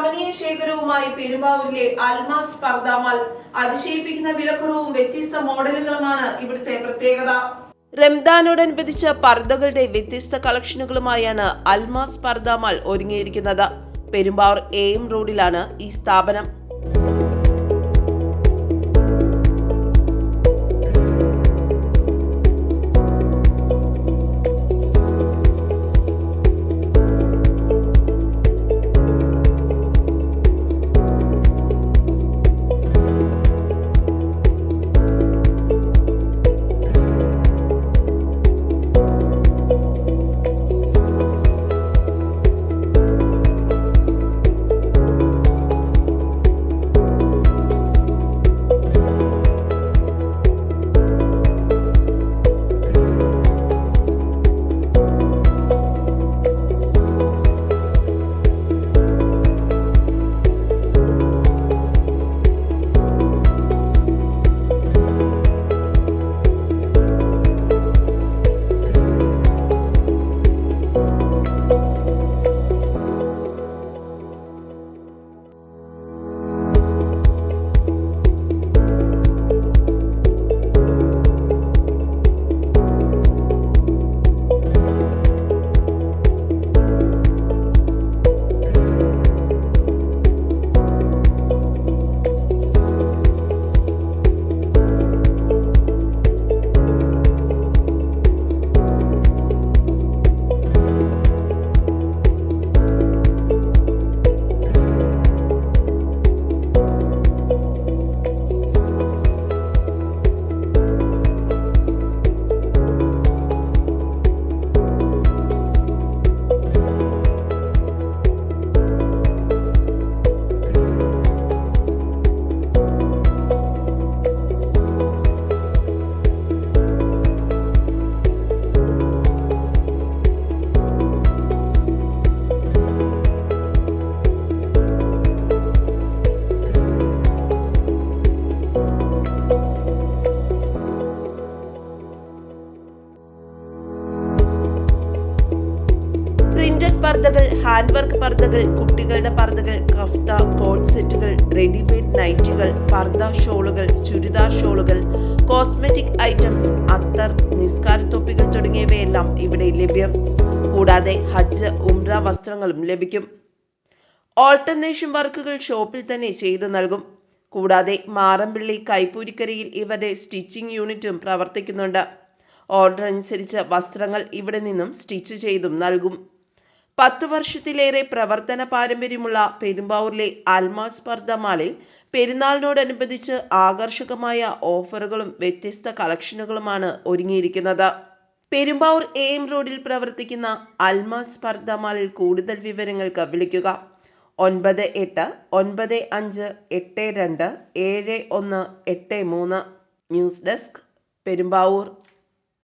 കമനീയ ശേഖരവുമായി പെരുമ്പാവൂരിലെ Almas പർദ mall. അതിശയിപ്പിക്കുന്ന വിലക്കുറവും വ്യത്യസ്ത മോഡലുകളുമാണ് ഇവിടുത്തെ പ്രത്യേകത. റംദാനോടനുബന്ധിച്ച പർദകളുടെ വ്യത്യസ്ത കളക്ഷനുകളുമായാണ് അൽമാസ് പർദ മാൾ ഒരുങ്ങിയിരിക്കുന്നത്. പെരുമ്പാവൂർ AM റോഡിലാണ് ഈ സ്ഥാപനം. പ്രിന്റഡ് പർദ്ദകൾ, ഹാൻഡ് വർക്ക് പർദ്ദകൾ, കുട്ടികളുടെ പർദ്ദകൾ, കഫ്ത, കോട്ട് സെറ്റുകൾ, റെഡിമെയ്ഡ് നൈറ്റുകൾ, പർദ്ദ ഷോളുകൾ, ചുരിദാർ ഷോളുകൾ, കോസ്മെറ്റിക് ഐറ്റംസ്, അത്തർ, നിസ്കാരത്തൊപ്പികൾ തുടങ്ങിയവയെല്ലാം ഇവിടെ ലഭ്യം. കൂടാതെ ഹജ്ജ്, ഉംറ വസ്ത്രങ്ങളും ലഭിക്കും. ഓൾട്ടർനേഷൻ വർക്കുകൾ ഷോപ്പിൽ തന്നെ ചെയ്തു നൽകും. കൂടാതെ മാറമ്പിള്ളി, കൈപ്പൂരിക്കരയിൽ ഇവരുടെ സ്റ്റിച്ചിങ് യൂണിറ്റും പ്രവർത്തിക്കുന്നുണ്ട്. ഓർഡർ അനുസരിച്ച് വസ്ത്രങ്ങൾ ഇവിടെ നിന്നും സ്റ്റിച്ച് ചെയ്തും നൽകും. 10 വർഷത്തിലേറെ പ്രവർത്തന പാരമ്പര്യമുള്ള പെരുമ്പാവൂരിലെ അൽമാസ് പർദ മാളിൽ പെരുന്നാളിനോടനുബന്ധിച്ച് ആകർഷകമായ ഓഫറുകളും വ്യത്യസ്ത കളക്ഷനുകളുമാണ് ഒരുങ്ങിയിരിക്കുന്നത്. പെരുമ്പാവൂർ AM റോഡിൽ പ്രവർത്തിക്കുന്ന അൽമാസ് പർദ മാളിൽ കൂടുതൽ വിവരങ്ങൾക്ക് വിളിക്കുക 9895827183. News desk, Perumbavoor.